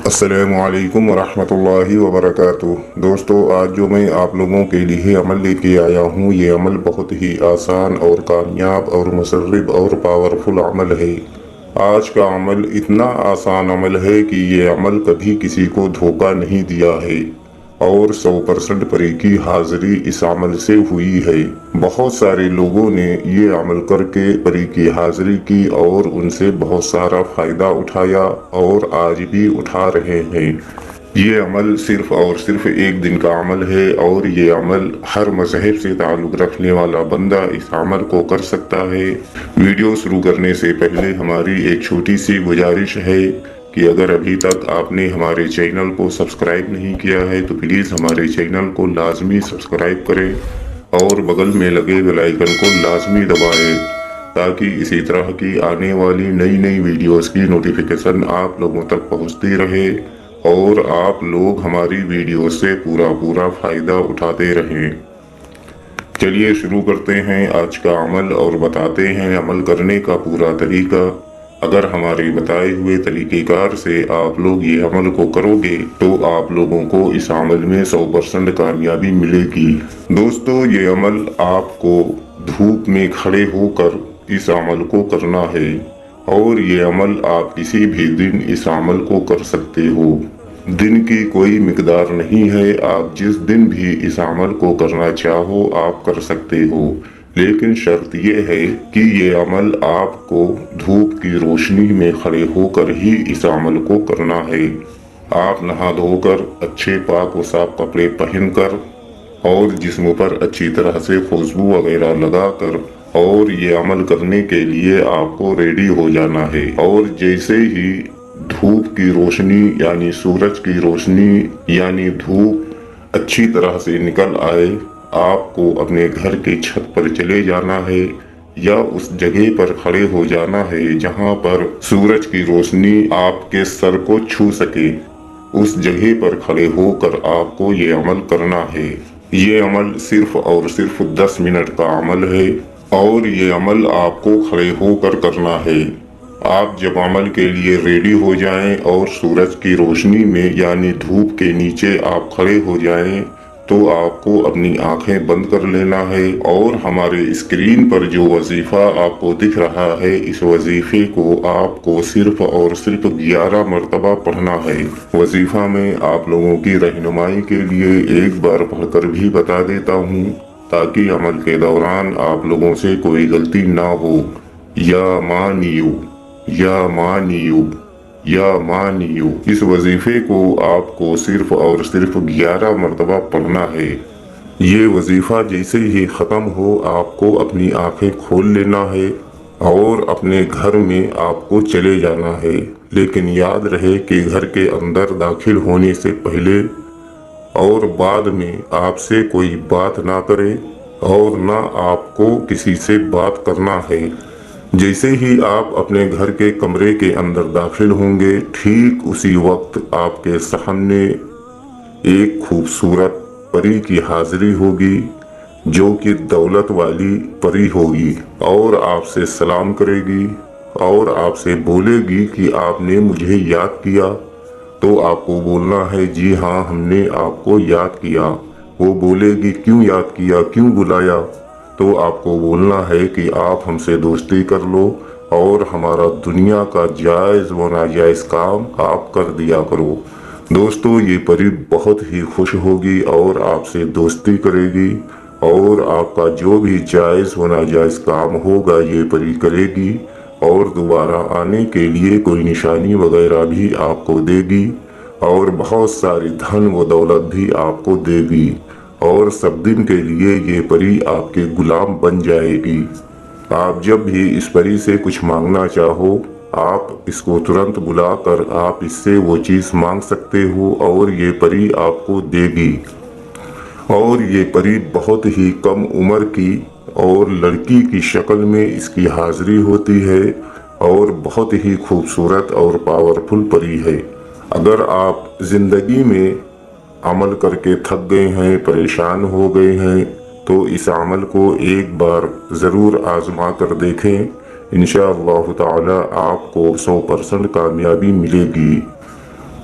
السلام علیکم ورحمۃ اللہ وبرکاتہ۔ دوستو، آج جو میں آپ لوگوں کے لیے عمل لے کے آیا ہوں، یہ عمل بہت ہی آسان اور کامیاب اور مسرب اور پاورفل عمل ہے۔ آج کا عمل اتنا آسان عمل ہے کہ یہ عمل کبھی کسی کو دھوکہ نہیں دیا ہے، اور 100% پری کی حاضری اس عمل سے ہوئی ہے۔ بہت سارے لوگوں نے یہ عمل کر کے پری کی حاضری کی اور ان سے بہت سارا فائدہ اٹھایا اور آج بھی اٹھا رہے ہیں۔ یہ عمل صرف اور صرف ایک دن کا عمل ہے، اور یہ عمل ہر مذہب سے تعلق رکھنے والا بندہ اس عمل کو کر سکتا ہے۔ ویڈیو شروع کرنے سے پہلے ہماری ایک چھوٹی سی گزارش ہے کہ اگر ابھی تک آپ نے ہمارے چینل کو سبسکرائب نہیں کیا ہے تو پلیز ہمارے چینل کو لازمی سبسکرائب کریں اور بغل میں لگے بیل آئیکن کو لازمی دبائیں، تاکہ اسی طرح کی آنے والی نئی ویڈیوز کی نوٹیفیکیشن آپ لوگوں تک پہنچتی رہے اور آپ لوگ ہماری ویڈیو سے پورا فائدہ اٹھاتے رہیں۔ چلیے شروع کرتے ہیں آج کا عمل اور بتاتے ہیں عمل کرنے کا پورا طریقہ۔ اگر ہمارے بتائے ہوئے طریقہ کار سے آپ لوگ یہ عمل کو کرو گے تو آپ لوگوں کو اس عمل میں 100% کامیابی ملے گی۔ دوستو، یہ عمل آپ کو دھوپ میں کھڑے ہو کر اس عمل کو کرنا ہے، اور یہ عمل آپ کسی بھی دن اس عمل کو کر سکتے ہو۔ دن کی کوئی مقدار نہیں ہے، آپ جس دن بھی اس عمل کو کرنا چاہو آپ کر سکتے ہو، لیکن شرط یہ ہے کہ یہ عمل آپ کو دھوپ کی روشنی میں کھڑے ہو کر ہی اس عمل کو کرنا ہے۔ آپ نہا دھو کر اچھے پاک و صاف کپڑے پہن کر اور جسم پر اچھی طرح سے خوشبو وغیرہ لگا کر اور یہ عمل کرنے کے لیے آپ کو ریڈی ہو جانا ہے، اور جیسے ہی دھوپ کی روشنی یعنی سورج کی روشنی یعنی دھوپ اچھی طرح سے نکل آئے، آپ کو اپنے گھر کی چھت پر چلے جانا ہے یا اس جگہ پر کھڑے ہو جانا ہے جہاں پر سورج کی روشنی آپ کے سر کو چھو سکے۔ اس جگہ پر کھڑے ہو کر آپ کو یہ عمل کرنا ہے۔ یہ عمل صرف اور صرف 10 منٹ کا عمل ہے، اور یہ عمل آپ کو کھڑے ہو کر کرنا ہے۔ آپ جب عمل کے لیے ریڈی ہو جائیں اور سورج کی روشنی میں یعنی دھوپ کے نیچے آپ کھڑے ہو جائیں تو آپ کو اپنی آنکھیں بند کر لینا ہے، اور ہمارے اسکرین پر جو وظیفہ آپ کو دکھ رہا ہے اس وظیفے کو آپ کو صرف اور صرف 11 مرتبہ پڑھنا ہے۔ وظیفہ میں آپ لوگوں کی رہنمائی کے لیے ایک بار پڑھ کر بھی بتا دیتا ہوں تاکہ عمل کے دوران آپ لوگوں سے کوئی غلطی نہ ہو۔ یا مانیو یا مانیو یا مانیو، اس وظیفے کو آپ کو صرف اور صرف 11 مرتبہ پڑھنا ہے۔ یہ وظیفہ جیسے ہی ختم ہو آپ کو اپنی آنکھیں کھول لینا ہے اور اپنے گھر میں آپ کو چلے جانا ہے، لیکن یاد رہے کہ گھر کے اندر داخل ہونے سے پہلے اور بعد میں آپ سے کوئی بات نہ کرے اور نہ آپ کو کسی سے بات کرنا ہے۔ جیسے ہی آپ اپنے گھر کے کمرے کے اندر داخل ہوں گے، ٹھیک اسی وقت آپ کے سامنے ایک خوبصورت پری کی حاضری ہوگی جو کہ دولت والی پری ہوگی، اور آپ سے سلام کرے گی اور آپ سے بولے گی کہ آپ نے مجھے یاد کیا۔ تو آپ کو بولنا ہے جی ہاں، ہم نے آپ کو یاد کیا۔ وہ بولے گی کیوں یاد کیا، کیوں بلایا؟ تو آپ کو بولنا ہے کہ آپ ہم سے دوستی کر لو اور ہمارا دنیا کا جائز و ناجائز کام آپ کر دیا کرو۔ دوستو، یہ پری بہت ہی خوش ہوگی اور آپ سے دوستی کرے گی، اور آپ کا جو بھی جائز و ناجائز کام ہوگا یہ پری کرے گی، اور دوبارہ آنے کے لیے کوئی نشانی وغیرہ بھی آپ کو دے گی، اور بہت ساری دھن و دولت بھی آپ کو دے گی، اور سب دن کے لیے یہ پری آپ کے غلام بن جائے گی۔ آپ جب بھی اس پری سے کچھ مانگنا چاہو، آپ اس کو ترنت بلا کر آپ اس سے وہ چیز مانگ سکتے ہو، اور یہ پری آپ کو دے گی۔ اور یہ پری بہت ہی کم عمر کی اور لڑکی کی شکل میں اس کی حاضری ہوتی ہے، اور بہت ہی خوبصورت اور پاورفل پری ہے۔ اگر آپ زندگی میں عمل کر کے تھک گئے ہیں، پریشان ہو گئے ہیں، تو اس عمل کو ایک بار ضرور آزما کر دیکھیں، انشاءاللہ تعالی آپ کو 100% کامیابی ملے گی۔